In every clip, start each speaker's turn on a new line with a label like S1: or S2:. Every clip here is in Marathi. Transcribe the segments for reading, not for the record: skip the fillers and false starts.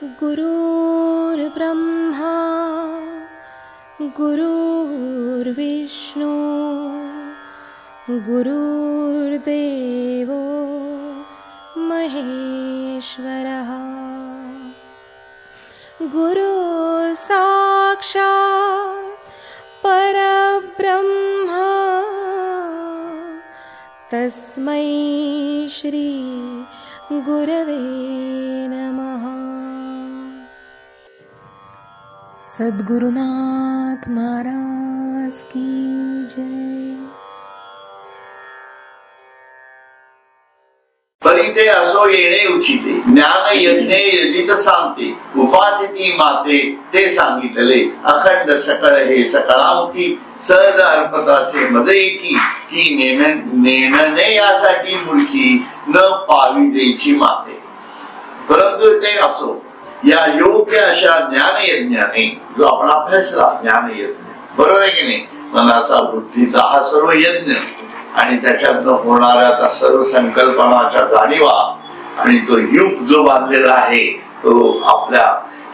S1: गुरुर्ब्रह्मा गुरुर्विष्णू गुरुर्देवो महेश्वरः गुरु साक्षात् परब्रह्म तस्मै श्री गुरवे नमः। सद्गुरुनाथ महाराज की जय।
S2: परिते असो येणे उचिते ज्ञान यज्ञे यजित सांगते उपासिती माते ते सांगितले अखंड सकळ हे सकळामुखी सहज अर्पताचे मजएकी की नेणने यासाठी मूर्ती न पावी द्यायची माते। परंतु ते असो या योग्य अशा ज्ञान यज्ञाने जो आपण अभ्यासला ज्ञान यज्ञ बरोबर आहे की नाही, मनाचा बुद्धीचा हा सर्व यज्ञ आणि त्याच्यातनं होणाऱ्या त्या सर्व संकल्पनाच्या जाणीवा आणि तो युग जो बांधलेला आहे तो आपल्या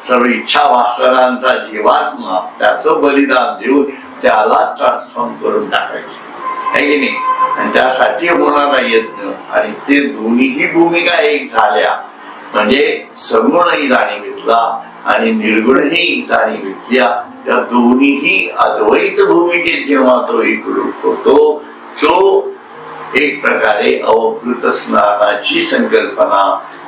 S2: सर्व इच्छा वासनांचा जीवात्मा त्याचं बलिदान देऊन त्याला ट्रान्सफॉर्म करून टाकायचं आहे की नाही। आणि त्यासाठी होणारा यज्ञ आणि ते दोन्हीही भूमिका एक झाल्या म्हणजे सगुणही जाणीवीतला आणि निर्गुणही जाणीवीतल्या या दोन्हीही अद्वैत भूमिकेत जेव्हा तो एकरूप होतो तो एक प्रकारे अवभृत स्नानाची संकल्पना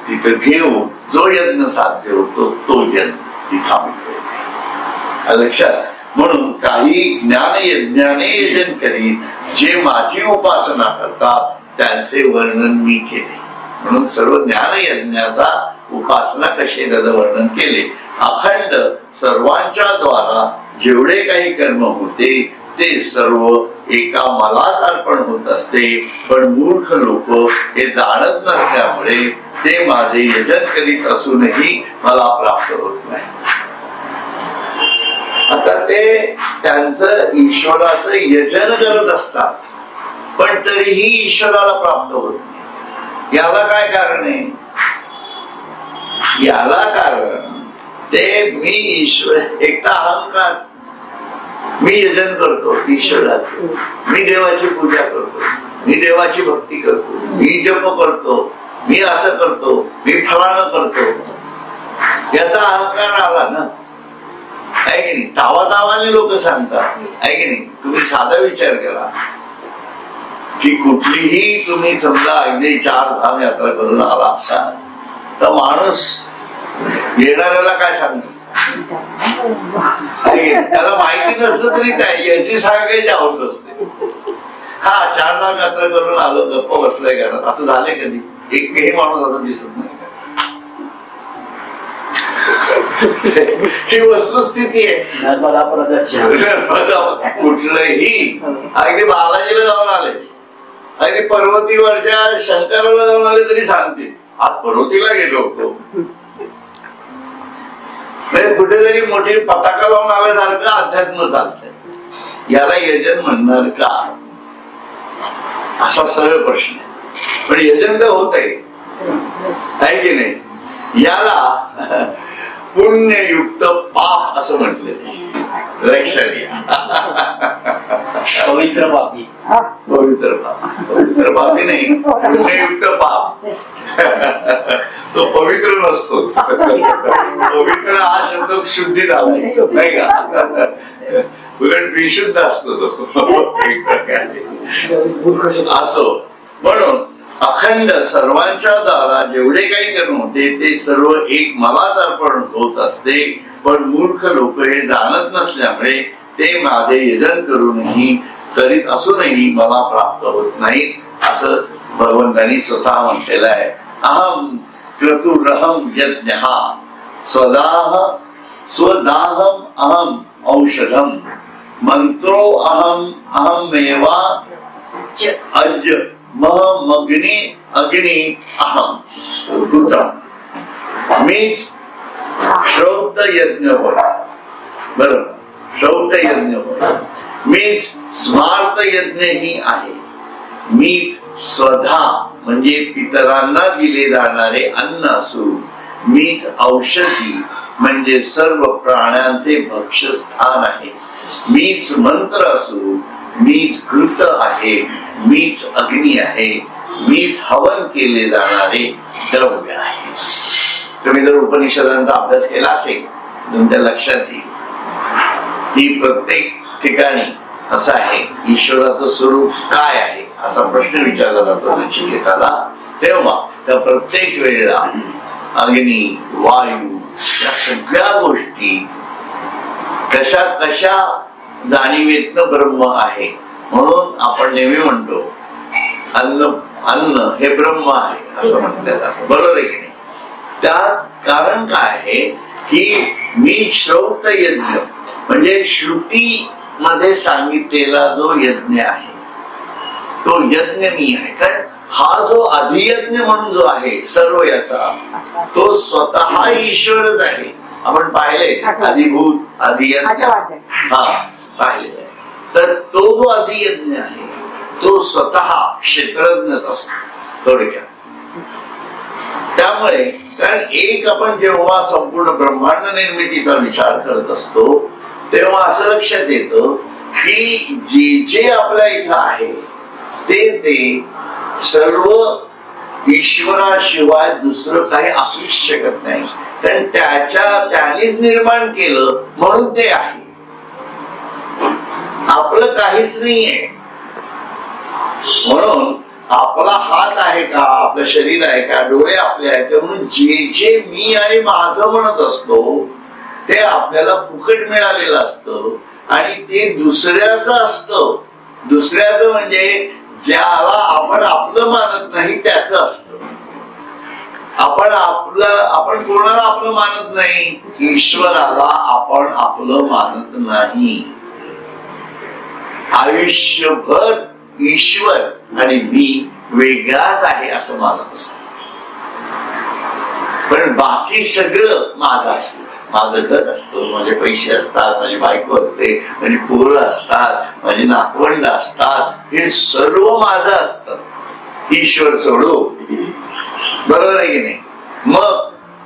S2: तिथं घेऊन जो यज्ञ साध्य होतो तो यज्ञ तिथं लक्षात। म्हणून काही ज्ञान यज्ञाने यजन करीत जे माझी उपासना करतात त्यांचे वर्णन मी केले। म्हणून सर्व ज्ञान यज्ञाचा उपासना कशी त्याचं वर्णन केले। अखंड सर्वांच्या द्वारा जेवढे काही कर्म होते ते सर्व एका मलाच अर्पण होत असते, पण मूर्ख लोक हे जाणत नसल्यामुळे ते माझे यजन करीत असूनही मला प्राप्त होत नाही। आता ते त्यांचं ईश्वराचं यजन करत असतात पण तरीही ईश्वराला प्राप्त होत नाही। याला काय कारण आहे? याला कारण ते मी ईश्वर एकटा अहंकार, मी यजन करतो ईश्वराचं, मी देवाची पूजा करतो, मी देवाची भक्ती करतो, मी जप करतो, मी असं करतो, मी फलाणं करतो, याचा अहंकार आला ना आहे की नाही। तावातावाने लोक सांगतात आहे की नाही। तुम्ही साधा विचार करा की कुठलीही तुम्ही समजा अगदी 4 धाम यात्रा करून आला असाल तर माणूस येणाऱ्याला काय सांगतो, त्याला माहिती नसलं तरी काय याची सांगायची हौस असते। हा 4 धाम यात्रा करून आलो गप्प बसलाय घरात असं झालंय कधी? एकही माणूस आता दिसत नाही। ही वस्तुस्थिती आहे। कुठलंही अगदी बालाजीला जाऊन आले, अगदी पर्वतीवरच्या शंकराला जाऊन आले तरी सांगते आज पर्वतीला गेलो होतो। कुठेतरी मोठी पताका लावून आल्यासारखं अध्यात्म चालतंय, याला यजन म्हणणार का असा सरळ प्रश्न आहे। पण यजन तर होत आहे की नाही। याला पुण्ययुक्त पाप असं म्हटलं। लक्षात घ्या,
S3: पवित्र पापी,
S2: पवित्र पाप, पवित्र पापी नाही पुण्ययुक्त पाप। तो पवित्र नसतो, पवित्र हा शब्द शुद्धी झालाय नाही का, उलट विशुद्ध असतो तो एक प्रकारे असो। म्हणून अखंड सर्वांच्या द्वारा जेवढे काही कर्म होते ते सर्व एक मलाच अर्पण होत असते, पण मूर्ख लोक हे जाणत नसल्यामुळे ते माझे यजन करीत असूनही मला प्राप्त होत नाहीत असं भगवंतांनी स्वतः म्हटलेलं आहे। अहम क्रतुरहम यज्ञः स्वदाहम अहम औषधम मंत्रो अहमेवा अज महमग्नि अग्नि अहम ऋतम। मी श्रौत यज्ञ होय, बरोबर, श्रौत यज्ञ होय, मीच स्मार्त यज्ञ ही आहे, मीच स्वधा म्हणजे पितरांना दिले जाणारे अन्न असून मीच औषधी म्हणजे सर्व प्राण्यांचे भक्षस्थान आहे, मीच मंत्र असून मीच घृत आहे, मीच अग्नी आहे, मीच हवन केले जाणारे द्रव्य आहे. तुम्ही जर उपनिषदांचा अभ्यास केला असेल तुमच्या लक्षात येईल की प्रत्येक ठिकाणी असं आहे, ईश्वराचं स्वरूप काय आहे असा प्रश्न विचारला जातो नचिकेताला. तेव्हा त्या प्रत्येक वेळेला अग्नी, वायू या सगळ्या गोष्टी कशा कशा जाणीवेतनं ब्रह्म आहे. म्हणून आपण नेहमी म्हणतो अन्न अन्न हे ब्रह्म आहे असं म्हटलं जातं, बरोबर आहे की नाही. त्यात कारण काय आहे की मी श्रौत यज्ञ म्हणजे श्रुती मध्ये सांगितलेला जो यज्ञ आहे तो यज्ञ मी आहे. कारण हा जो अधियज्ञ म्हणून जो आहे सर्व याचा तो स्वतः ईश्वरच आहे. आपण पाहिले अधिभूत अधियज्ञ हा पाहिलेला आहे. तर तो जो अधियज्ञ आहे तो स्वतः क्षेत्रज्ञच असतो थोडक्यात. त्यामुळे कारण एक आपण जेव्हा संपूर्ण ब्रह्मांड निर्मितीचा विचार करत असतो तेव्हा असं लक्षात येतं की जे जे आपल्या इथं आहे ते सर्व ईश्वराशिवाय दुसरं काही असूच शकत नाही. कारण त्यानेच निर्माण केलं म्हणून ते आहे, आपलं काहीच नाहीये. म्हणून आपला हात आहे का, आपलं शरीर आहे का, डोळे आपले आहेत का, म्हणून जे जे मी आणि माझं म्हणत असतो ते आपल्याला फुकट मिळालेलं असतं आणि ते दुसऱ्याचं असतं. दुसऱ्याचं म्हणजे ज्याला आपण आपलं मानत नाही त्याचं असतं. आपण कोणाला आपलं मानत नाही, ईश्वराला आपण आपलं मानत नाही. आयुष्यभर ईश्वर आणि मी वेगळाच आहे असं मानत असतो. पण बाकी सगळं माझं असतं. माझं घर असतं, माझे पैसे असतात, माझी बायको असते, माझी पोरं असतात, माझी नातवंड असतात, हे सर्व माझं असतं ईश्वर सोडू. बरोबर आहे की नाही.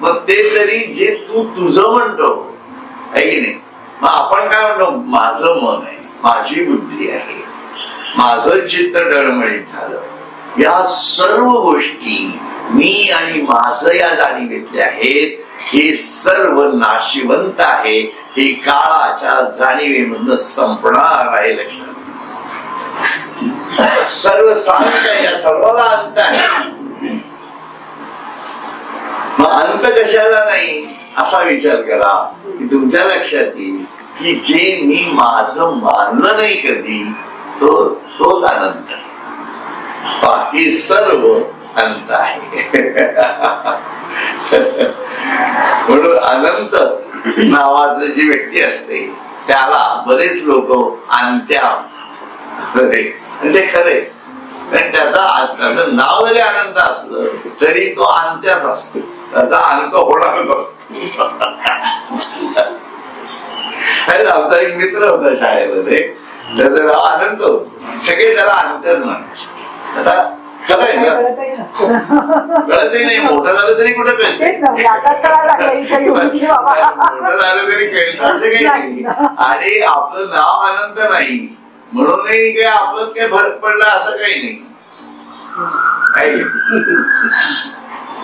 S2: मग ते तरी जे तू तुझं म्हणतो आहे की नाही. मग आपण काय म्हणतो, माझं मन आहे, माझी बुद्धी आहे, माझं चित्त डळमळीत झालं. या सर्व गोष्टी मी आणि माझं या जाणीवेतल्या आहेत. हे सर्व नाशिवंत आहे, हे काळाच्या जाणीवेमधून संपणार आहे. लक्षात सर्व शांत आहे, या सर्वाला अंत आहे. मग अंत कशाला नाही असा विचार करा की तुमच्या लक्षात येईल की जे मी माझं मानलं नाही कधी तोच अनंत आहे. बाकी सर्व अंत आहे. म्हणून अनंत नावाचं जी व्यक्ती असते त्याला बरेच लोक अंत्या ते खरे. कारण त्याचं नाव जरी अनंत असलं तरी तो अंत्यात असतो, त्याचा अंत होणारच असतो. आमचा एक मित्र होता शाळेमध्ये, त्याचं नाव अनंत होत, सगळे त्याला अंत्यात म्हणायचे. आता खरं आहे ना, कळतही नाही. मोठं झालं तरी कुठं कळत, मोठं झालं तरी कळत असं काही नाही. आणि आपलं नाव अनंत नाही म्हणूनही काय आपलं काय फरक पडला असं काही नाही.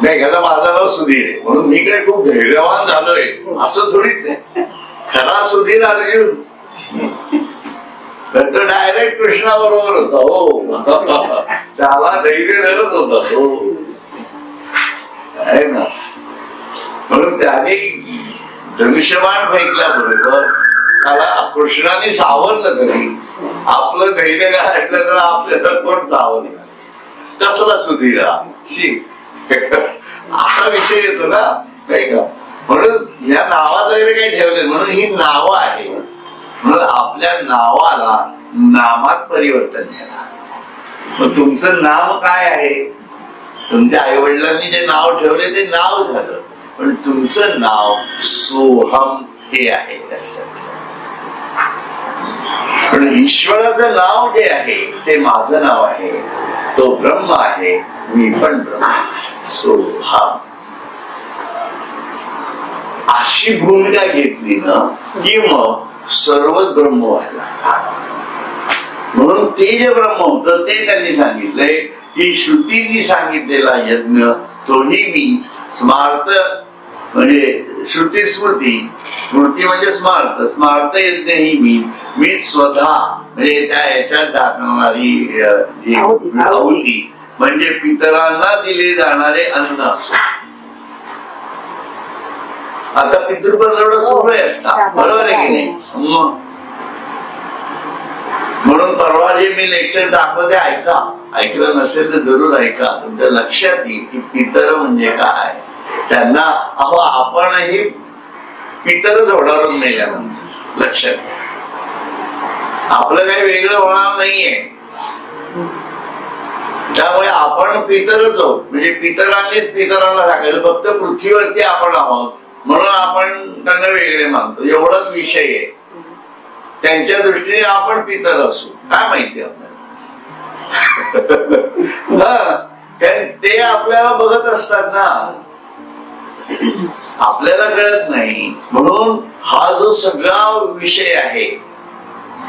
S2: नाही का, माझं नाव सुधीर आहे म्हणून मी काय खूप धैर्यवान झालोय असं थोडीच आहे. खरा सुधीर अर्जुन तर तो डायरेक्ट कृष्णाबरोबर होता. हो, त्याला धैर्य धरत होता तो आहे ना. म्हणून त्याने धनुष्यबाण फेकल्याबरोबर त्याला कृष्णाने सावरलं तरी आपलं धैर्य गाठलं तर आपल्याला कोण सावरलं, कसला सुधीरा शी असा विषय येतो ना, नाही का. म्हणून या नावात वगैरे काही ठेवले म्हणून ही नावं आहे. म्हणून आपल्या नावाला नामात परिवर्तन करा. मग तुमचं नाव काय आहे, तुमच्या आई वडिलांनी जे नाव ठेवले ते नाव झालं, पण तुमचं नाव सोहम हे आहे. लक्षात. पण ईश्वराचं नाव जे आहे ते माझं नाव आहे, तो ब्रह्म आहे, मी पण ब्रह्म. सोहम अशी भूमिका घेतली ना की मग सर्वच ब्रह्म व्हायला. म्हणून ते जे ब्रह्म होतं ते त्यांनी सांगितलंय की श्रुतींनी सांगितलेला यज्ञ तोही मी स्मार्त म्हणजे श्रुती स्मृती, स्मृती म्हणजे स्मार्त, स्मार्त यज्ञ ही मी स्वतः म्हणजे त्या याच्यात टाकणारी आहुती म्हणजे पितरांना दिले जाणारे अन्न असो. आता पितृपंधरवडा सुरू आहे आता, बरोबर आहे की नाही? म्हणून परवा जे मी लेक्चर दाखवते ऐका, ऐकलं नसेल तर जरूर ऐका, तुमच्या लक्षात येईल की पितर म्हणजे काय. त्यांना अहो आपणही पितर जोडावरून नेल्यानंतर लक्षात आपलं काही वेगळं होणार नाहीये. त्यामुळे आपण पितरच आहोत, म्हणजे पितरांनीच पितरांना सांगायचं, फक्त पृथ्वीवरती आपण आहोत म्हणून आपण त्यांना वेगळे मानतो, एवढाच विषय आहे. त्यांच्या दृष्टीने आपण पितर असू, काय माहिती आपल्याला. कारण ते आपल्याला बघत असतात ना, आपल्याला कळत नाही. म्हणून हा जो सगळा विषय आहे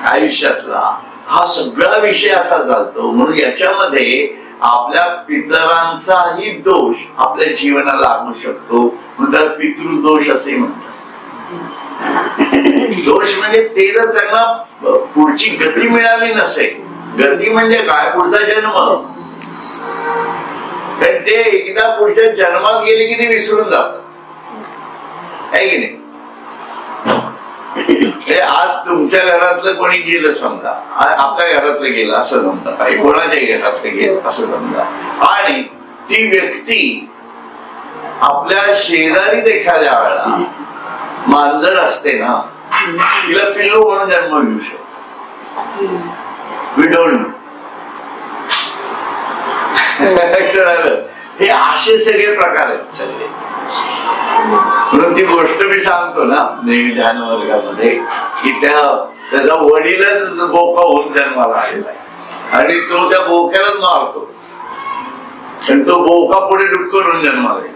S2: आयुष्यातला, हा सगळा विषय असा चालतो. म्हणून याच्यामध्ये आपल्या पितरांचाही दोष आपल्या जीवनाला लागू शकतो, म्हणून त्याला पितृदोष असे म्हणतात. दोष म्हणजे ते जर त्यांना पुढची गती मिळाली नसेल, गती म्हणजे काय, पुढचा जन्म. कारण ते एकदा पुढच्या जन्मात गेले की ते विसरून जातात, आहे की नाही? आज तुमच्या घरातलं कोणी गेलं समजा, आपल्या घरातलं गेलं असं समजा, काही कोणाच्या घरातलं गेलं असं समजा, आणि ती व्यक्ती आपल्या शेजारी एखाद्या वेळेला मांजर असते ना, तिला पिल्लू म्हणून जन्म घेऊ शकतो. We don't know. हे असे सगळे प्रकार आहेत सगळे. म्हणून ती गोष्ट मी सांगतो ना नेहमी ध्यान वर्गामध्ये की त्याचा वडीलच बोका होऊन जन्माला आलेला आहे आणि तो त्या बोक्यालाच मारतो आणि तो बोका पुढे डुक्कर जन्माला येतो.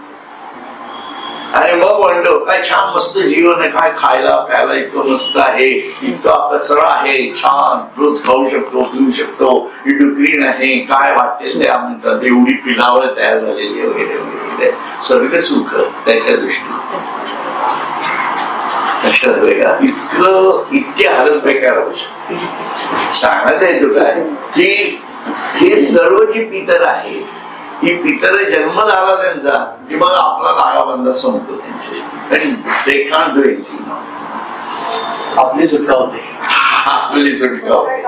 S2: आणि मग म्हणतो काय छान मस्त जीवन आहे, काय खायला प्यायला इतकं मस्त आहे, इतका कचरा आहे, छान रोज खाऊ शकतो, पिऊ शकतो, ही डुकरी नाही, काय वाटेल ते म्हणतात, एवढी पिलावर तयार झालेली वगैरे वगैरे, सर्व सुख त्याच्या दृष्टीने. लक्षात का इतकं इतके हालत बेकार होऊ शकते. सांगत आहे तो काय की हे सर्व जी पितर आहे, ही पितर जन्म झाला त्यांचा की मग आपला नागाबंधा संपतो त्यांचे. आपली सुटका होते, आपली सुटका होते.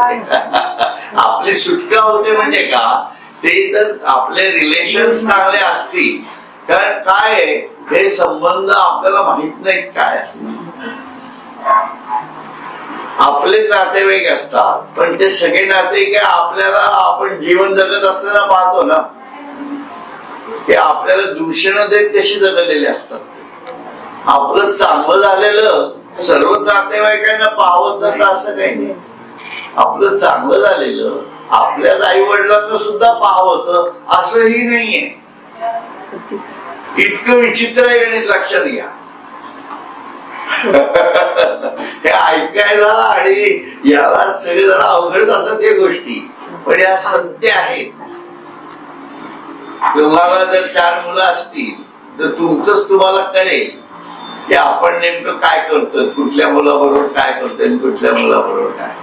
S2: आपली सुटका होते म्हणजे का, ते जर आपले रिलेशन्स चांगले असतील, कारण काय हे संबंध आपल्याला माहित नाही काय असतात. आपले नातेवाईक असतात पण ते सगळे नातेवाईक आपल्याला आपण जीवन जगत असताना पाहतो ना, ते आपल्याला दूषण देत कशी जगलेले असतात. आपलं चांगलं झालेलं सर्व नातेवाईकांना पाहत असं काही नाही. आपलं चांगलं झालेलं आपल्याच आई वडिलांना सुद्धा पाहत असंही नाहीये. इतकं विचित्र आहे गणित, लक्षात घ्या. हे ऐकायला आणि याला सगळे जरा अवघड जातात या गोष्टी, पण या सत्य आहेत. तुम्हाला जर 4 मुलं असतील तर तुमचंच तुम्हाला कळेल की आपण नेमकं काय करतोय, कुठल्या मुलाबरोबर काय करतोय आणि कुठल्या मुलाबरोबर काय.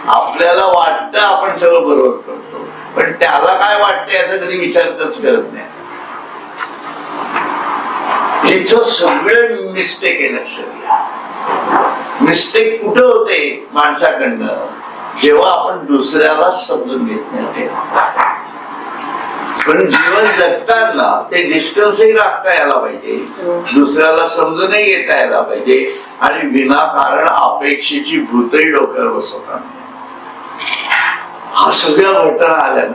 S2: आपल्याला वाटतं आपण सगळं बरोबर करतो, पण त्याला काय वाटतं याचा कधी विचारच करत नाही. तिथं सगळे मिस्टेक आहे. लक्षात घ्या, मिस्टेक कुठं होते माणसाकडनं, जेव्हा आपण दुसऱ्याला समजून घेत नाही तेव्हा. पण जीवन जगताना ते डिस्टन्सही राखता यायला पाहिजे, दुसऱ्याला समजूनही घेता यायला पाहिजे, आणि विनाकारण अपेक्षेची भूतही डोक्यावर बसवतात. हा सगळ्या घटना आल्या ना.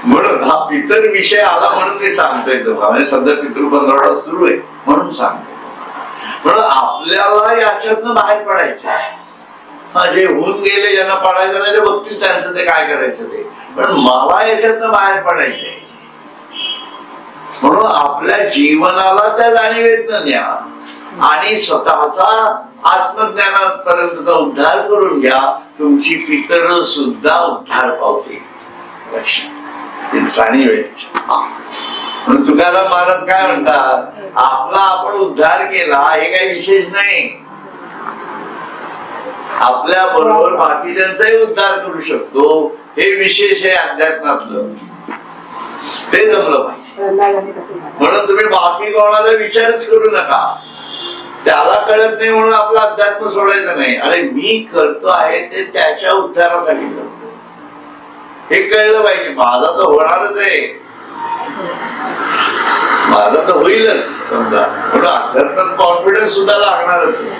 S2: म्हणून हा पितर विषय आला म्हणून मी सांगतोय तुम्हाला, म्हणजे सध्या पितृपंधरवडा सुरू आहे म्हणून सांगतोय. म्हणून आपल्याला याच्यातनं बाहेर पडायचं. जे होऊन गेले ज्यांना पडायचं नाही ते बघतील त्यांचं ते काय करायचं ते, पण मला याच्यातनं बाहेर पडायचंय. म्हणून आपल्या जीवनाला त्या जाणीवेतनं न्या आणि स्वतःचा आत्मज्ञानापर्यंतचा उद्धार करून घ्या. तुमची पितर सुद्धा उद्धार पावते. म्हणून तुकाराम महाराज काय म्हणतात, आपला आपण उद्धार केला हे काही विशेष नाही. आपल्या बरोबर बाकीच्यांचाही उद्धार करू शकतो हे विशेष आहे अध्यात्मातलं. ते जमलं पाहिजे. म्हणून तुम्ही बाकी कोणाचा विचारच करू नका. त्याला कळत नाही म्हणून आपला अध्यात्म सोडायचं नाही. अरे मी करतो आहे ते त्याच्या उद्धारासाठी करतो हे कळलं पाहिजे. माझा तर होणारच आहे, माझा तर होईलच समजा. म्हणून अध्यात्मात कॉन्फिडन्स सुद्धा लागणारच आहे.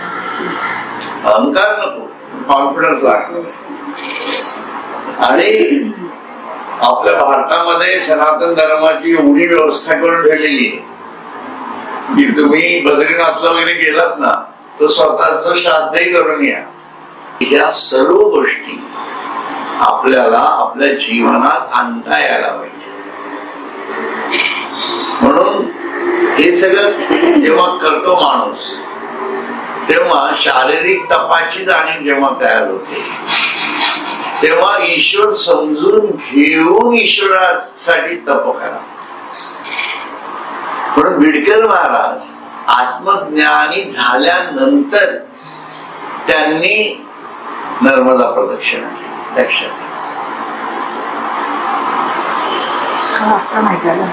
S2: अहंकार नको, कॉन्फिडन्स लागणार. आणि आपल्या भारतामध्ये सनातन धर्माची एवढी व्यवस्था करून ठेवलेली आहे की तुम्ही बद्रीनाथला वगैरे गेलात ना तर स्वतःच श्राद्धही करून या. या सर्व गोष्टी आपल्याला आपल्या जीवनात आणता यायला पाहिजे. म्हणून हे सगळं जेव्हा करतो माणूस तेव्हा शारीरिक तपाची जाणीव जेव्हा तयार होते तेव्हा ईश्वर समजून घेऊन ईश्वरासाठी तप करा. म्हणून बिडकर महाराज आत्मज्ञानी झाल्यानंतर त्यांनी नर्मदा प्रदक्षिणा केली. लक्षात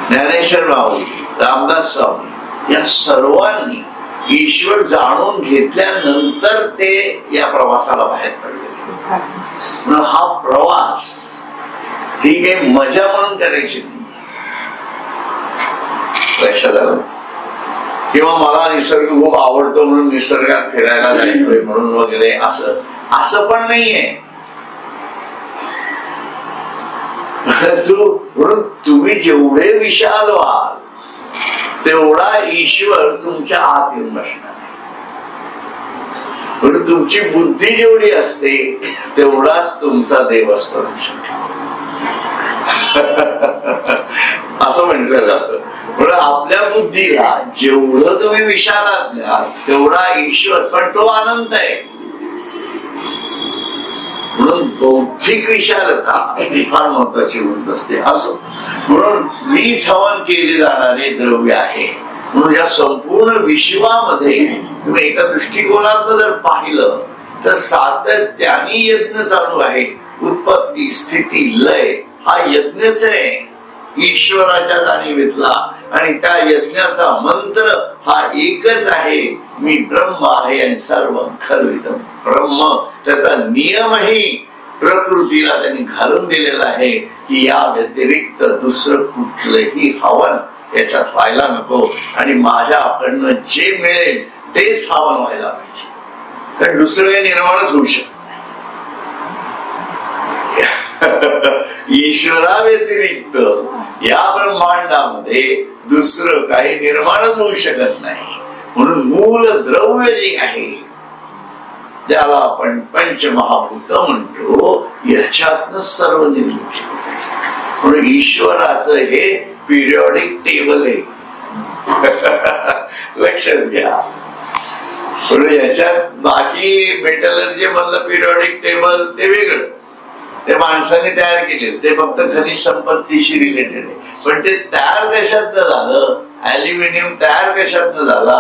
S2: ज्ञानेश्वर माऊली, रामदास स्वामी या सर्वांनी ईश्वर जाणून घेतल्यानंतर ते या प्रवासाला बाहेर पडले. हा प्रवास ही काही मजा म्हणून करायची नाही. लक्षात आलं. किंवा मला निसर्ग खूप आवडतो म्हणून निसर्गात फिरायला जायचोय म्हणून वगैरे असं पण नाहीये. म्हणून तुम्ही जेवढे विशाल व्हाल तेवढा ईश्वर तुमच्या आत येऊन बसणार. म्हणून तुमची बुद्धी जेवढी असते तेवढाच तुमचा देव असतो असं म्हटलं जातं. म्हणून आपल्या बुद्धीला जेवढं तुम्ही विशालात घ्याल तेवढा ईश्वर, पण तो अनंत आहे. म्हणून बौद्धिक विशालता ही फार महत्वाची होत असते. असं म्हणून मीच हवन केले जाणारे द्रव्य आहे. म्हणून या संपूर्ण विश्वामध्ये तुम्ही एका दृष्टिकोनातून जर पाहिलं तर सातत्याने यज्ञ चालू आहे. उत्पत्ती, स्थिती, लय हा यज्ञच आहे ईश्वराच्या जाणीवेतला. आणि त्या यज्ञाचा मंत्र हा एकच आहे, मी ब्रह्म आहे आणि सर्व खरविदं ब्रह्म. त्याचा नियमही प्रकृतीला त्यांनी घालून दिलेला आहे की या व्यतिरिक्त दुसरं कुठलंही हवन याच्यात व्हायला नको. आणि माझ्याकडनं जे मिळेल तेच हवन व्हायला पाहिजे, कारण दुसरं काही निर्माणच होऊ शकत ईश्वरा व्यतिरिक्त या ब्रह्मांडामध्ये दुसरं काही निर्माणच होऊ शकत नाही. म्हणून मूल द्रव्य जे आहे ज्याला आपण पंचमहाभूत म्हणतो याच्यातनं सर्व निर्मिती होते. म्हणून ईश्वराचं हे पिरियॉडिक टेबल आहे. लक्षात घ्या. म्हणून याच्यात बाकी मेटलर्जी मधलं पिरियॉडिक टेबल ते वेगळं, ते माणसाने तयार केले, ते फक्त खनिज संपत्तीशी रिलेटेड आहे. पण ते तयार कशातनं झालं, ऍल्युमिनियम तयार कशातनं झाला,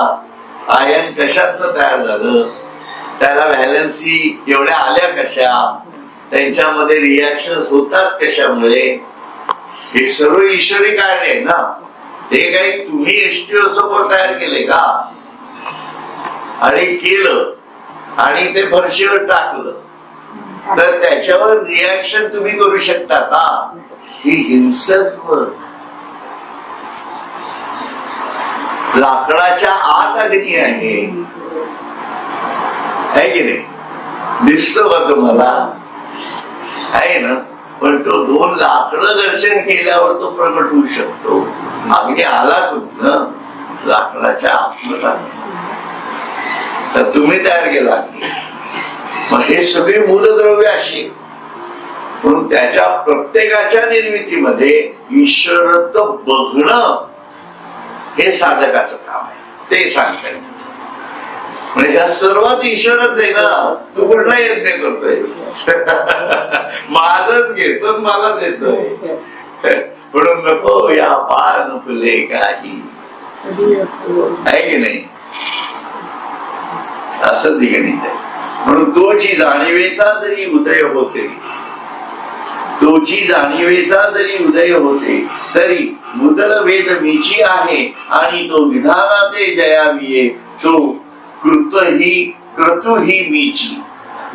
S2: आयन कशातनं तयार झालं, त्याला व्हॅलन्सी एवढ्या आल्या कशा, त्यांच्यामध्ये रिॲक्शन होतात कशामुळे, हे सर्व ईश्वरी कार्य आहे ना. ते काही तुम्ही H2SO सोबत तयार केले का आणि केलं आणि ते फरशीवर टाकलं तर त्याच्यावर रिॲक्शन तुम्ही करू शकता का? ही हिंसक लाकडाच्या आत अग्नी आहे की नाही, दिसतो का तुम्हाला? आहे ना. पण तो दोन लाकडं दर्शन केल्यावर तो प्रकट होऊ शकतो. अग्नी आला कुठनं? लाकडाच्या आतमध्ये. तर तुम्ही तयार केला. मग हे सगळे मूलद्रव्य अशी, म्हणून त्याच्या प्रत्येकाच्या निर्मितीमध्ये ईश्वरत्व बघणं हे साधकाचं काम आहे, ते सांगता येतं. म्हणजे ह्या सर्वात ईश्वरच आहे ना. तू कुठला यज्ञ करतोय? माझच घेतो, मला देतोय. म्हणून नको या पान फुले काही, आहे की नाही? असं दिगणित आहे. म्हणून तोची जाणीवेचा जरी उदय होते, तोची जाणीवेचा जरी उदय होते, तरी मुदल वेद मीची आहे आणि तो विधानाते जयाविये, तो क्रतु ही मीची.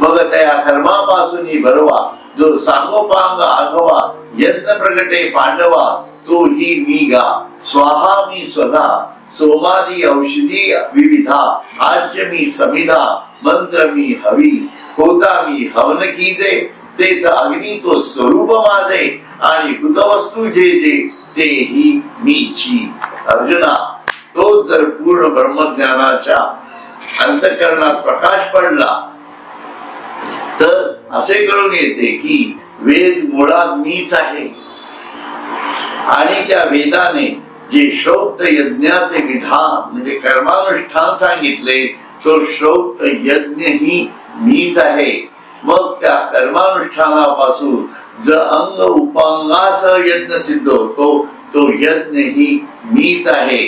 S2: मग त्या कर्मापासून भरवा, जो सांगोपांग आघवा, यज्ञ प्रगटे पांडवा, तो ही मी गा. स्वाहा मी स्वधा, सोमादी औषधी विविधा, आज्य मी समिधा, मंत्र मी हवी, होता मी हवन कीजे, तेच अग्नी तो स्वरूप माझे, आणि कृतवस्तू जे जे ते ही मीची. अर्जुना, तो जर पूर्ण ब्रह्मज्ञानाच्या अंतःकरणात प्रकाश पडला तर असे कळून येते की वेद मुळात मीच आहे, आणि त्या वेदाने जे श्रोक्त यज्ञाचे विधान म्हणजे कर्मानुष्ठान सांगितले, तो श्रोक्त यज्ञ ही मीच आहे. मग त्या कर्मानुष्ठानापासून ज अंग उपांगासह यज्ञ सिद्ध होतो, तो यज्ञ ही मीच आहे.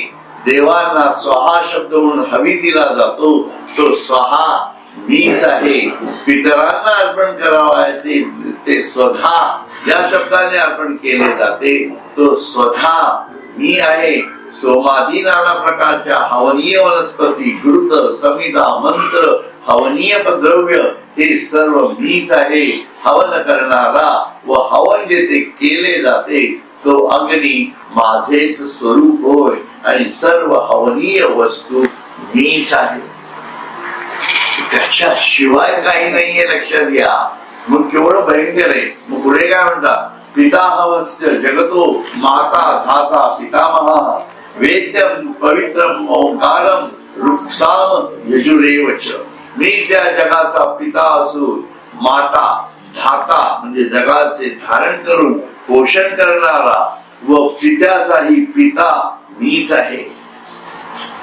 S2: देवांना स्वाहा शब्द म्हणून हवी दिला जातो, तो स्वाहा मीच आहे. पितरांना अर्पण करावायचे ते स्वधा ज्या शब्दाने अर्पण केले जाते, तो स्वधा मी आहे. सोमादी नाना प्रकारच्या हवनीय वनस्पती, घृत, समिधा, मंत्र, हवनीय द्रव्य हे सर्व मीच आहे. हवन करणारा व हवन जेथे केले जाते तो अग्नी माझेच स्वरूप होय, आणि सर्व हवनीय वस्तू मीच आहे. त्याच्याशिवाय काही नाहीये, लक्षात घ्या. मग केवढं भयंकर आहे. मग पुढे काय म्हणतात? पिताहवस्य जगतो माता धाता पितामह, वेद्यम पवित्रम ओंकारम रुक्साम यजुरेवच. मी त्या जगाचा पिता असून माता धाता म्हणजे जगाचे धारण करून पोषण करणारा व पित्याचाही पिता मीच आहे.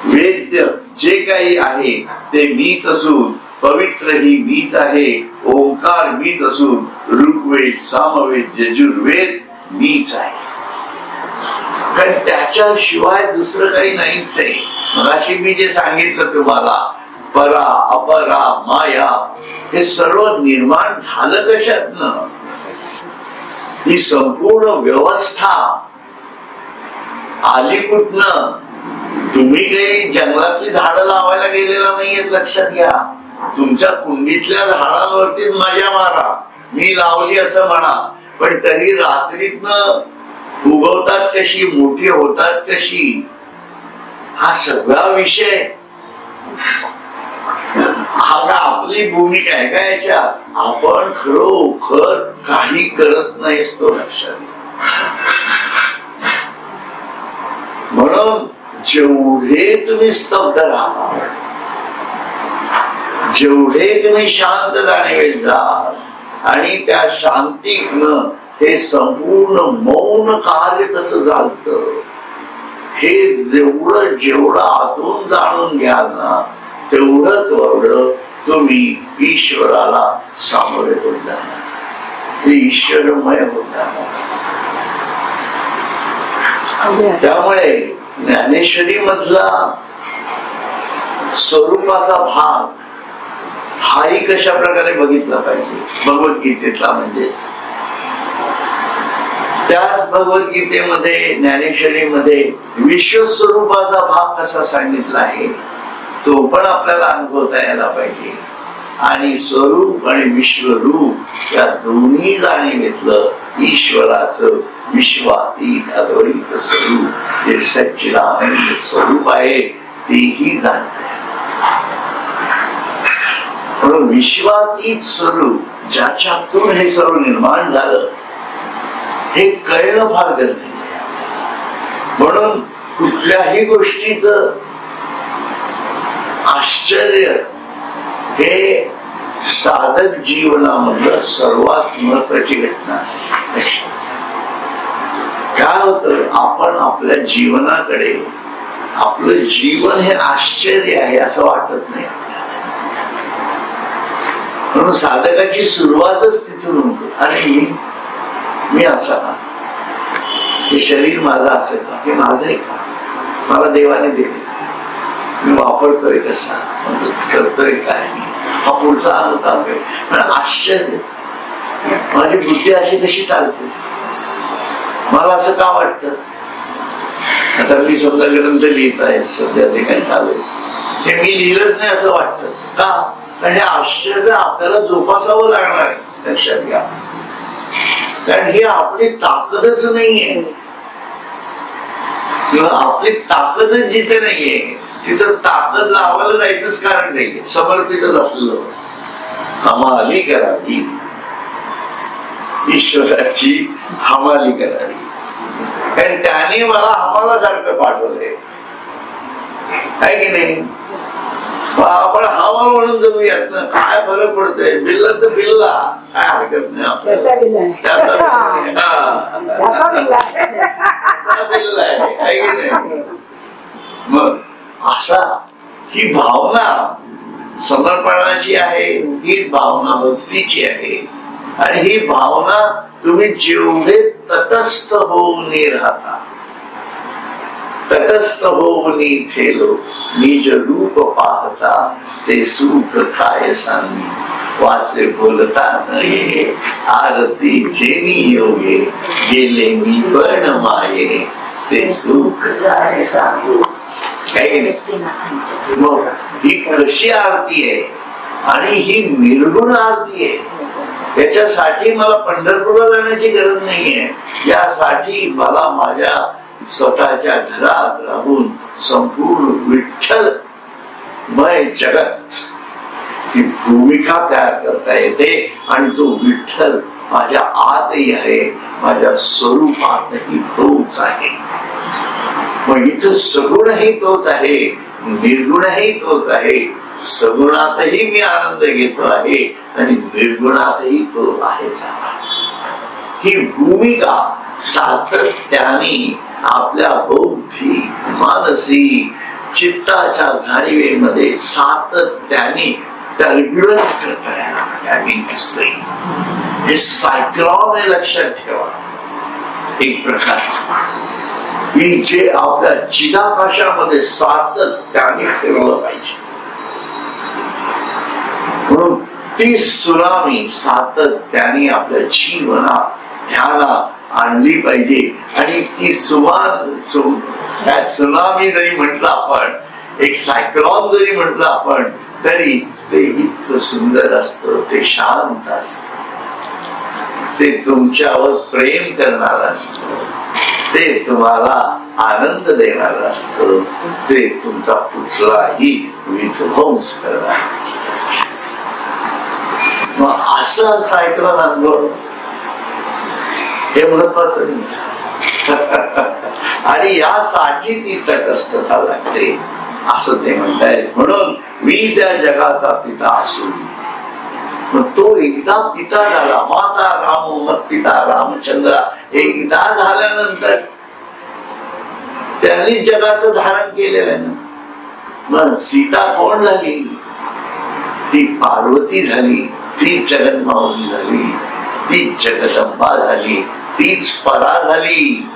S2: वेद्य जे काही आहे ते मीच असून पवित्र ही मीच आहे. ओंकार मीच असून ऋग्वेद, सामवेद, यजुर्वेद मीच आहे. कारण त्याच्याशिवाय दुसरं काही नाहीच आहे. मगाशी मी जे सांगितलं तुम्हाला, परा अपरा माया, हे सर्व निर्माण झालं कशातनं? ही संपूर्ण व्यवस्था आली कुठनं? तुम्ही काही जंगलातली झाडं लावायला गेलेला नाहीयेत, लक्षात घ्या. तुमच्या कुंडीतल्या झाडांवरतीच मजा मारा, मी लावली असं म्हणा, पण तरी रात्रीतनं उगवतात कशी, मोठी होतात कशी, हा सगळा विषय. हा आपली भूमिका आहे का याच्यात? आपण खरोखर काही करत नाही, तो लक्षात. म्हणून जेवढे तुम्ही स्तब्ध राहा, जेवढे तुम्ही शांत जाणीवेल जाल, आणि त्या शांतीतनं हे संपूर्ण मौन कार्य कसं चालतं हे जेवढं आतून जाणून घ्याल ना, तेवढं तुम्ही ईश्वराला सामोरे होत जाणार, ते ईश्वरमय होत जाणार. त्यामुळे ज्ञानेश्वरी मधला स्वरूपाचा भाग हाही कशा प्रकारे बघितला पाहिजे, भगवद्गीतेतला. म्हणजेच त्याच भगवद्गीतेमध्ये, ज्ञानेश्वरीमध्ये विश्वस्वरूपाचा भाग कसा सांगितला आहे तो पण आपल्याला अनुभवता यायला पाहिजे. आणि स्वरूप आणि विश्वरूप या दोन्ही जाणीवेतलं ईश्वराचं विश्वातीत अद्वैत स्वरूप जे सच्चिदानंद स्वरूप आहे तेही जाणते. म्हणून विश्वातीत स्वरूप ज्याच्यातून हे सर्व निर्माण झालं हे कळणं फार गरजेचं आहे. म्हणून कुठल्याही गोष्टीचं आश्चर्य हे साधक जीवनामधलं सर्वात महत्वाची घटना असते. काय होतं, आपण आपल्या जीवनाकडे आपलं जीवन हे आश्चर्य आहे असं वाटत नाही आपल्याला. म्हणून साधकाची सुरुवातच तिथून होते. आणि मी असा का, हे शरीर माझं असं का, हे माझं आहे का, मला देवाने दिले, मी वापरतोय कसा, करतोय काय, हा पुढचा अनुताप आहे. पण आश्चर्य, माझी बुद्धी अशी कशी चालते, मला असं का वाटतं. आता मी समजा ग्रंथ लिहित आहे, सध्या ते काय चालू आहे हे मी लिहिलंच नाही असं वाटतं का, कारण हे आश्चर्य आपल्याला जोपासावं लागणार आहे. लक्षात घ्या, कारण ही आपली ताकदच नाहीये, किंवा आपली ताकदच जिथे नाहीये तिथं ताकद लावायला जायचंच कारण नाहीये. समर्पितच असलं हमाली करावी, ईश्वराची हमाली करावी, कारण त्याने मला हमाला सारखं पाठवलंय, आहे की नाही. आपण हवा म्हणून जाऊयात ना, काय फरक पडतोय, बिल्ला तर बिल्ला, काय हरकत नाही आपल्याला, बिल्ला आहे की नाही. मग असा ही भावना समर्पणाची आहे, ही भावना भक्तीची आहे. आणि ही भावना तुम्ही जेवढे तटस्थ होऊन राहता, तटस्थ होऊन ठेलो निज रूप पाहता, ते सुख काय सांगी वाचे बोलता नये, आरती जेनी योगे गेले मी पण माये, ते सुख काय सांगू. मग ही कशी आरती आहे, आणि ही निर्गुण आरती आहे. त्याच्यासाठी मला पंढरपूरला जाण्याची गरज नाहीये. यासाठी मला माझ्या स्वतःच्या घरात राहून संपूर्ण विठ्ठलमय जगत ही भूमिका तयार करता येते. आणि तो विठ्ठल माझ्या आतही आहे, माझ्या स्वरूपातही तोच आहे. मग इथं सगुणही तोच आहे, निर्गुणही तोच आहे. सगुणातही मी आनंद घेतो आहे आणि निर्गुणातही तो आहेच. ही भूमिका सातत्याने आपल्या बौद्धिक, मानसिक, चित्ताच्या जाणीवेमध्ये सातत्याने टर्ब्युलंट करता येणार. हे सायक्लॉन हे लक्षात ठेवा. एक प्रकारचं की जे आपल्या चिदाकाशामध्ये सातत्याने फिरवलं पाहिजे. म्हणून ती सुनामी सातत्याने आपल्या जीवनात ध्यानात आणली पाहिजे. आणि ती सुनामी जरी म्हटलं आपण, एक सायक्लॉन जरी म्हटलं आपण, तरी ते इतकं सुंदर असतं, ते शांत असतं, ते तुमच्यावर प्रेम करणार असतं, ते तुम्हाला आनंद देणार असतं, ते तुमचा कुठलाही विध्वंस करणार असतं. मग असं सायक्लॉन अनुभव हे महत्वाचं नाही. आणि यासाठी ती तटस्थता लागते असं ते म्हणताय. म्हणून मी त्या जगाचा पिता असून, मग तो एकदा पिता झाला, माता रामो मत पिता रामचंद्रा, एकदा झाल्यानंतर त्यांनी जगाचं धारण केलेलं आहे ना. मग सीता कोण झाली, ती पार्वती झाली, ती जगन्माऊली झाली, ती जगदंबा झाली, तीच परा झाली.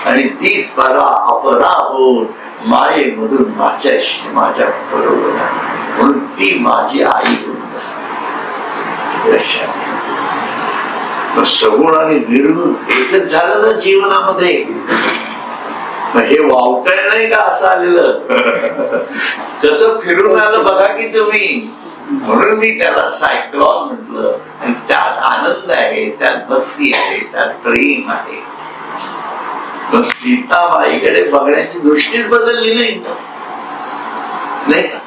S2: आणि तीच परा अपरा होऊन मायेमधून माझ्याशी माझ्या बरोबर आहे. म्हणून ती माझी आई होऊन बसते. सगुण आणि निर्गुण एकच झालं ना जीवनामध्ये. हे वावताय नाही का असं आलेलं, कसं फिरून आलं बघा की तुम्ही. म्हणून मी त्याला सायक्लॉन म्हटलं. आणि त्यात आनंद आहे, त्यात भक्ती आहे, त्यात प्रेम आहे. मग सीताबाईकडे बघण्याची दृष्टीच बदलली नाही का.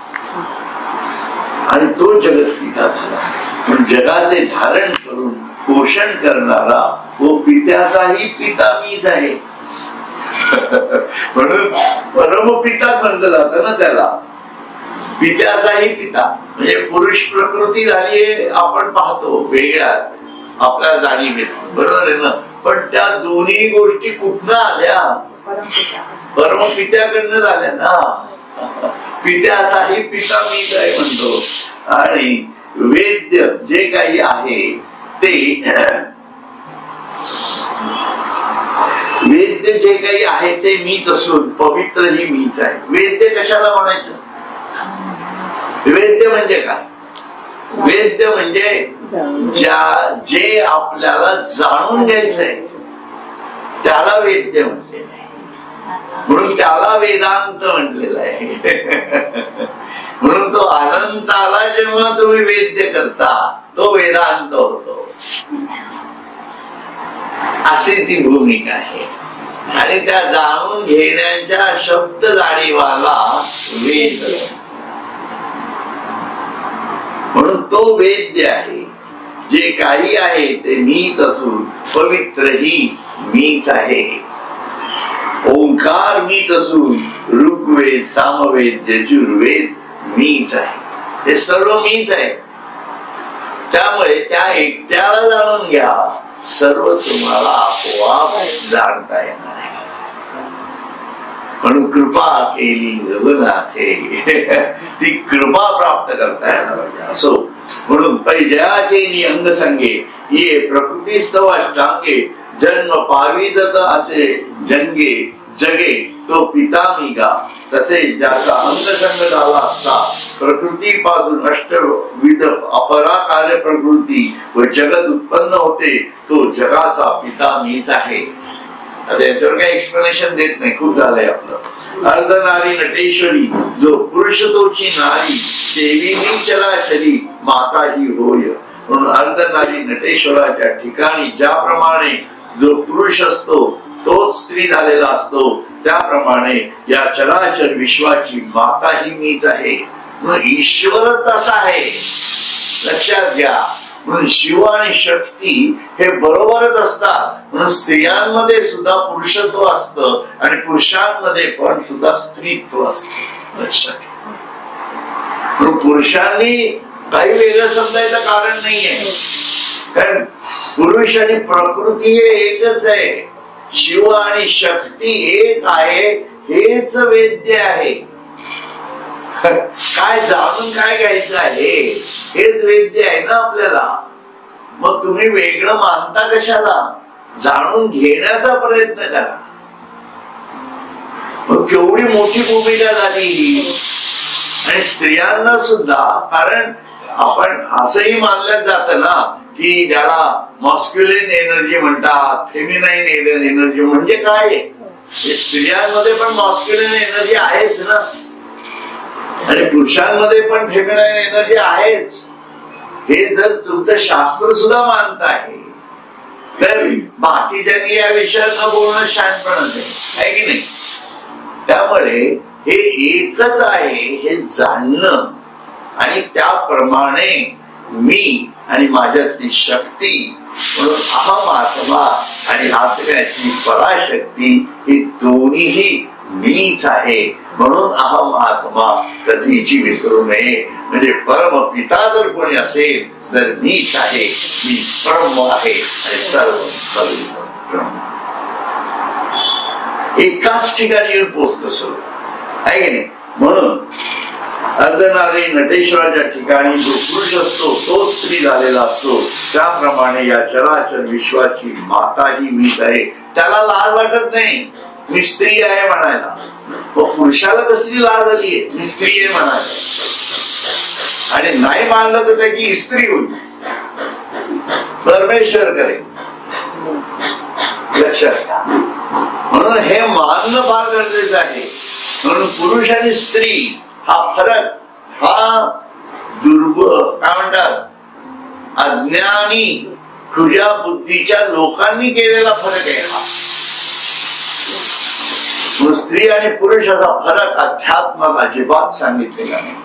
S2: आणि तो जगत पिता झाला. जगाचे धारण करून पोषण करणारा व पित्याचाही पिता मीच आहे. म्हणून परमपिता म्हटलं जातं ना त्याला. पित्याचाही पिता म्हणजे पुरुष प्रकृती झालीये आपण पाहतो वेगळ्या आपल्या जाणीवेत, बरोबर आहे ना. पण त्या दोन्ही गोष्टी कुठनं आल्या, परमपित्याकडनं झाल्या ना. पित्याचाही पिता मीच आहे म्हणतो. आणि वेद्य जे काही आहे ते वेद्य जे काही आहे ते मीच असून पवित्र ही मीच आहे. वेद्य कशाला म्हणायचं? वेद्य म्हणजे काय? वेद्य म्हणजे जे आपल्याला जाणून घ्यायचंय त्याला वेद्य म्हटलेलं आहे. म्हणून त्याला वेदांत म्हटलेलं आहे. म्हणून तो अनंताला जेव्हा तुम्ही वेद्य करता तो वेदांत होतो. अशी ती भूमिका आहे. आणि त्या जाणून घेण्याच्या शब्द जाणीवाला वेद, म्हणून तो वेद्य आहे. जे काही आहे ते मीच असून पवित्र ही मीच आहे. ओंकार मीच असून ऋग्वेद सामवेद यजुर्वेद मीच आहे. हे सर्व मीच आहे. त्यामुळे त्या एकट्याला जाणून घ्या, सर्व तुम्हाला आपोआप जाणता येणार आहे. म्हणून कृपा केली रघुनाथे, ती कृपा प्राप्त करता येणार पाहिजे. असो म्हणून पैजयाचे अंग संगे ये प्रकृतीस्तव अष्टांगे जन्म पाविदत असे जंगे जगे तो पिता मीगा. तसे ज्याचा अंगसंग झाला असता प्रकृतीपासून अष्टविध अपरा कार्य प्रकृती व जगत उत्पन्न होते तो जगाचा पिता मीच आहे. आता याच्यावर काही एक्सप्लेनेशन देत नाही, खूप झालंय आपलं. अर्धनारी नटेश्वरी जो पुरुष तोची नारी देवी मी चराचरी माता ही होय. म्हणून अर्धनारी नटेश्वराच्या ठिकाणी ज्याप्रमाणे जो पुरुष असतो तोच स्त्री झालेला असतो, त्याप्रमाणे या चराचर विश्वाची माता ही मीच आहे. म्हणून ईश्वरच असा आहे, लक्षात घ्या. म्हणून शिव आणि शक्ती हे बरोबरच असतात. म्हणून स्त्रियांमध्ये सुद्धा पुरुषत्व असतं आणि पुरुषांमध्ये पण सुद्धा स्त्रीत्व असतं, लक्षात घ्या. म्हणून पुरुषांनी काही वेगळं समजायचं कारण नाहीये, कारण पुरुष आणि प्रकृती हे एकच आहे. शिव आणि शक्ती एक आहे, हेच वेद्य आहे. काय जाणून काय घ्यायचं आहे हेच वेद्य आहे ना आपल्याला. मग तुम्ही वेगळं मानता कशाला? जाणून घेण्याचा प्रयत्न करा. मग केवढी मोठी भूमिका झाली ही. आणि स्त्रियांना सुद्धा, कारण आपण असंही मानलं जातं ना की ज्याला मॉस्क्युलिन एनर्जी म्हणतात, फेमिनाईन एनर्जी म्हणजे काय? स्त्रियांमध्ये पण मॉस्क्युलिन एनर्जी आहेच ना, आणि पुरुषांमध्ये पण फेमिनाईन एनर्जी आहेच. हे जर तुमचं शास्त्र सुद्धा मानत आहे तर बाकीच्यांनी या विषयात बोलणं शहाणपणच आहे की नाही. त्यामुळे हे एकच आहे हे जाणणं, आणि त्याप्रमाणे मी आणि माझ्यातली शक्ती म्हणून अहम आत्मा आणि आत्म्याची पराशक्ती ही दोन्हीही मीच आहे. म्हणून अहम आत्मा कधीची विसरू नये. म्हणजे परम पिता जर कोणी असेल तर मीच आहे, मी ब्रह्म आहे आणि सर्व ब्रह्म. एकाच ठिकाणी येऊन पोचत सर्व आहे की नाही. म्हणून अर्धनारी नटेश्वराच्या ठिकाणी जो पुरुष असतो तो स्त्री झालेला असतो, त्याप्रमाणे या चराचर विश्वाची माता ही मीच आहे. त्याला लाज वाटत नाही मी स्त्री आहे म्हणायला. मग पुरुषाला कसली लाज आलीये मी स्त्री आहे म्हणायला. आणि नाही मानलं तर त्याची स्त्री होईल, परमेश्वर करेल, लक्षात घ्या. म्हणून हे मानणं फार गरजेचं आहे. म्हणून पुरुष आणि स्त्री हा फरक हा काय म्हणतात अज्ञानी खुल्या बुद्धीच्या लोकांनी केलेला फरक आहे हा. स्त्री आणि पुरुषाचा फरक अध्यात्मात अजिबात सांगितलेला नाही.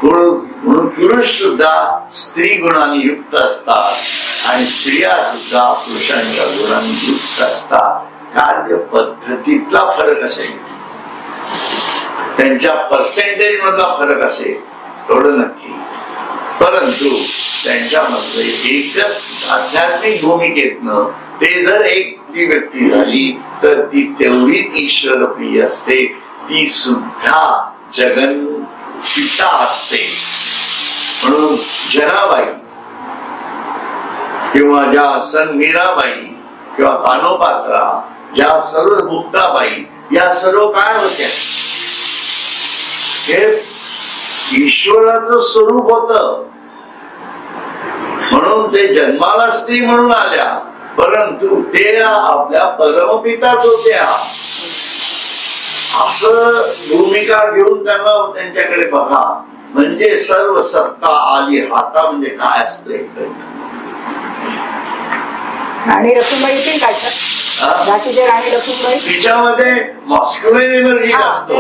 S2: म्हणून पुरुष सुद्धा स्त्री गुणांनी युक्त असतात आणि स्त्रिया सुद्धा पुरुषांच्या गुणांनी युक्त असतात. कार्य पद्धतीतला फरक असेल, त्यांच्या पर्सेंटेज मधला फरक असेल एवढं नक्की, पण परंतु त्यांच्यामध्ये एकच आध्यात्मिक भूमिकेतनं ते जर एक ती व्यक्ती झाली तर ती तेवढीच ईश्वर प्रिय असते. ती सुद्धा जगन पिता असते. म्हणून जनाबाई किंवा ज्या सन मीराबाई किंवा कानोपात्रा, ज्या सर्व मुक्ताबाई, या सर्व काय होत्या, हे ईश्वराचं स्वरूप होत. म्हणून ते जन्माला स्त्री म्हणून आल्या, परंतु ते आपल्या परमपिताच होत्या असं भूमिका घेऊन त्यांना त्यांच्याकडे बघा. म्हणजे सर्व सत्ता आली हाता म्हणजे काय असते.
S3: राणी लक्ष्मीबाई राणी लक्ष्मीबाई
S2: तिच्यामध्ये मॉस्क्युलर एनर्जी असतो.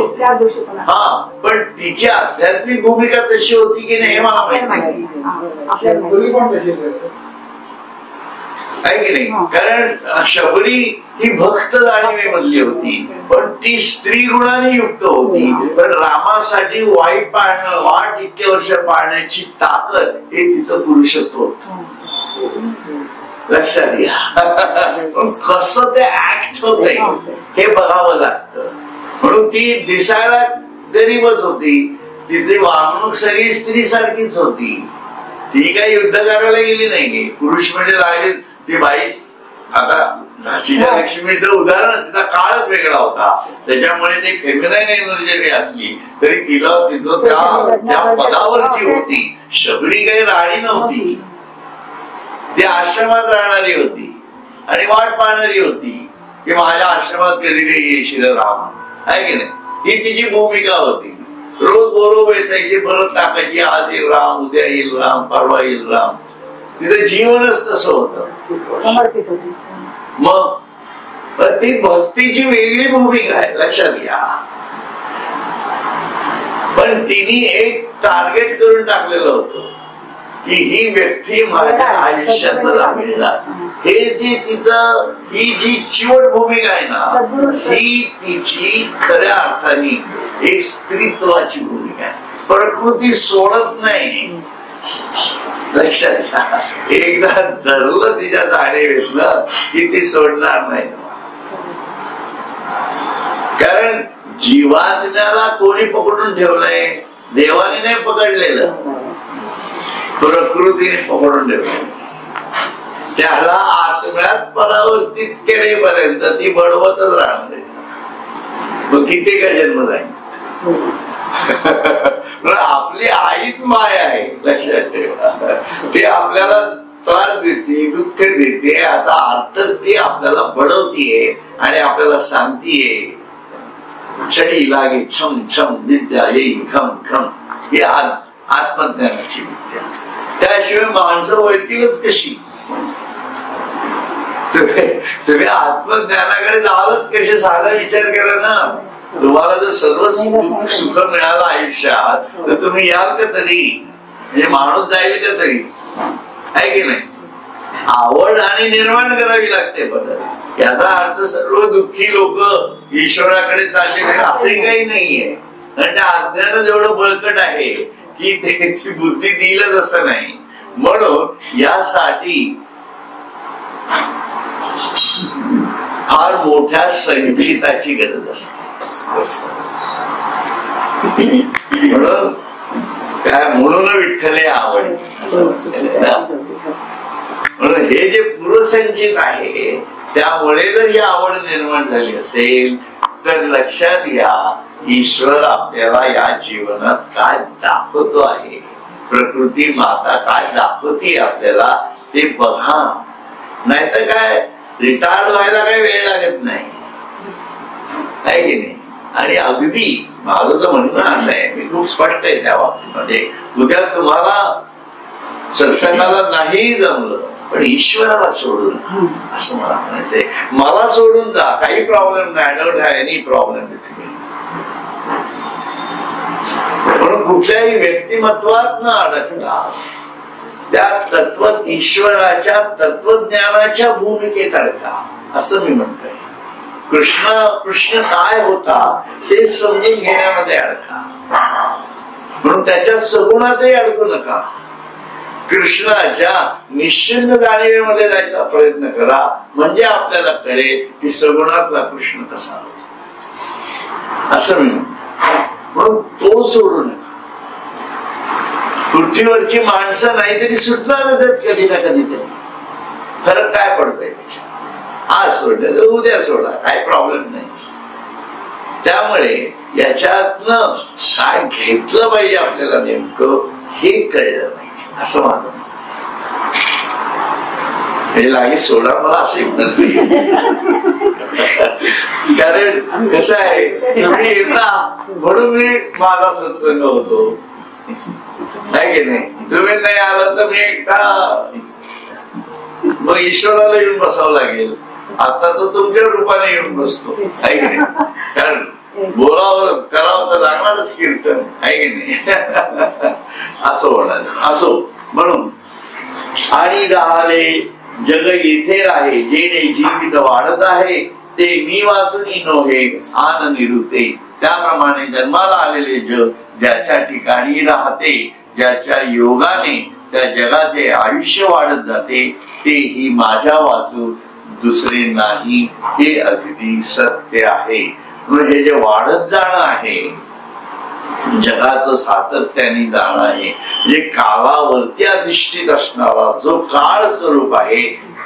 S2: हा, पण तिची आध्यात्मिक भूमिका तशी होती की नाही हे मला माहिती आहे की नाही. कारण शबरी ही भक्त जाणीवे मधली होती, पण ती स्त्री गुणाने युक्त होती. पण रामासाठी वाईट पाळणं, वाट इतके वर्ष पाळण्याची ताकद हे तिचं पुरुषत्व होतं. लक्षात घ्या. कसं ते ऍक्ट होते हे बघावं लागतं. म्हणून ती दिसायला गरीबच होती, तिची वागणूक सगळी स्त्री सारखीच होती. ती काही युद्ध करायला गेली नाही. पुरुष म्हणजे लागली ती बाईच. आता झाशीच्या लक्ष्मीचं उदाहरण, तिचा काळच वेगळा होता, त्याच्यामुळे ती फेमिनाईन एनर्जी असली तरी तिला तिचं त्या पदावरती होती. शबरी काही राणी नव्हती, ती आश्रमात राहणारी होती आणि वाट पाहणारी होती की माझ्या आश्रमात कधी काही येशील राम, आहे की नाही. ही तिची भूमिका होती. रोज बोरो वेचायची, परत टाकायची, आज येईल राम, उद्या येईल राम, परवा येईल राम. तिचं जीवनच तसं होतं,
S3: समर्पित होती.
S2: मग ती भक्तीची वेगळी भूमिका आहे, लक्षात घ्या. पण तिने एक टार्गेट करून टाकलेलं होतं की ही व्यक्ती माझ्या आयुष्यात मला मिळणार. हे जे तिथं ही जी चिवट भूमिका आहे ना, ही तिची खऱ्या अर्थाने एक स्त्रीत्वाची भूमिका आहे. प्रकृती सोडत नाही, लक्षात घ्या. एकदा धरलं तिच्या जाणीवेतलं की ती सोडणार नाही. कारण जीवात्म्याला कोणी पकडून ठेवलंय? देवाने नाही पकडलेलं, प्रकृतीने पकडून ठेवलं. त्याला आत्म्यात परावर्तित केलेपर्यंत ती बडवतच राहणार आहे. मग किती का जन्म जाईल. आपली आईच माया आहे, लक्षात ठेवा. ती आपल्याला त्रास देते, दुःख देते. आता अर्थ ती आपल्याला बडवतीये आणि आपल्याला सांगतीये छडी लागे छम छम विद्या येई खम खम. ही आत्मज्ञानाची विद्या. त्याशिवाय माणसं वळतीलच कशी. तुम्ही आत्मज्ञानाकडे जालच कसे, साधा विचार करा ना. तुम्हाला जर सर्व सुख मिळालं आयुष्यात तर तुम्ही याल का तरी, म्हणजे माणूस जाईल का तरी, आहे की नाही. आवड आणि निर्माण करावी लागते बदल. याचा अर्थ सर्व दुःखी लोक ईश्वराकडे चालले असंही काही नाहीये. कारण त्या अज्ञान जेवढं बळकट आहे की त्याची बुद्धी देईलच असं नाही. म्हणून यासाठी फार मोठ्या संचिताची गरज असते. म्हणून काय म्हणून विठ्ठले आवड असं. म्हणून हे जे पूर्वसंचित आहे त्यामुळे जर ही आवड निर्माण झाली असेल तर लक्षात घ्या, ईश्वर आपल्याला या जीवनात काय दाखवतो आहे, प्रकृती माता काय दाखवते आपल्याला ते बघा. नाहीतर काय रिटायर्ड व्हायला काही वेळ लागत नाही, आहे की नाही. आणि अगदी माझं तर म्हणणं असं आहे, मी खूप स्पष्ट आहे त्या बाबतीमध्ये. उद्या तुम्हाला सत्संगाला नाही जमलं पण ईश्वराला सोडून असं मला म्हणायचंय. मला सोडून जा, काही प्रॉब्लेम नाही. I don't have any problem with me. म्हणून कुठल्याही व्यक्तिमत्वात न अडकता त्या तत्व ईश्वराच्या तत्वज्ञानाच्या भूमिकेत अडका असं मी म्हणतोय. कृष्ण काय होता ते समजून घेण्यामध्ये अडका. म्हणून त्याच्या सगुणातही अडकू नका. कृष्णाच्या निश्चिन्न जाणीवेमध्ये जायचा प्रयत्न करा, म्हणजे आपल्याला कळेल की सगुणातला कृष्ण कसा होता. असं मी म्हणून तो सोडू नका. पृथ्वीवरची माणसं नाहीतरी सुटणारच आहेत कधी ना कधीतरी. फरक काय पडतोय त्याच्या? आज सोडलं तर उद्या सोडा, काय प्रॉब्लेम नाही. त्यामुळे याच्यातनं काय घेतलं पाहिजे आपल्याला नेमकं हे कळलं नाही, असं माझं हे लागे सोडा मला असे कारण कसं आहे, तुम्ही येता म्हणून मी माझा सत्संग होतो, नाही की नाही. तुम्ही नाही आला तर मी एकटा मग ईश्वराला येऊन बसावं लागेल. आता तो तुमच्या रूपाने येऊन बसतो, आहे की नाही. कारण बोलावं करावं तर लागणारच कीर्तन, आहे की नाही. असं होणार. असो म्हणून आणि राहिले जग येथे राहे, जेणे जीवित वाढत आहे ते मी वाचून नव्हे आन निरुते. त्याप्रमाणे जन्माला आलेले जग ज्याच्या ठिकाणी राहते, ज्याच्या योगाने त्या जगाचे आयुष्य वाढत जाते, तेही माझ्या वाचून दुसरे नाही, हे अगदी सत्य आहे. हे जे वाढत जाणं आहे, जगाचं सातत्याने जाणं आहे, म्हणजे काळावरती अधिष्ठित असणारा जो काळ स्वरूप आहे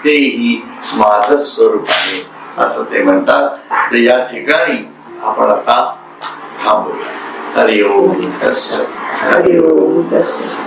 S2: तेही माझं स्वरूप आहे असं ते म्हणतात. तर या ठिकाणी आपण आता थांबूया. हरि ओम तस्सत्.
S3: हरि ओम तस्सत्.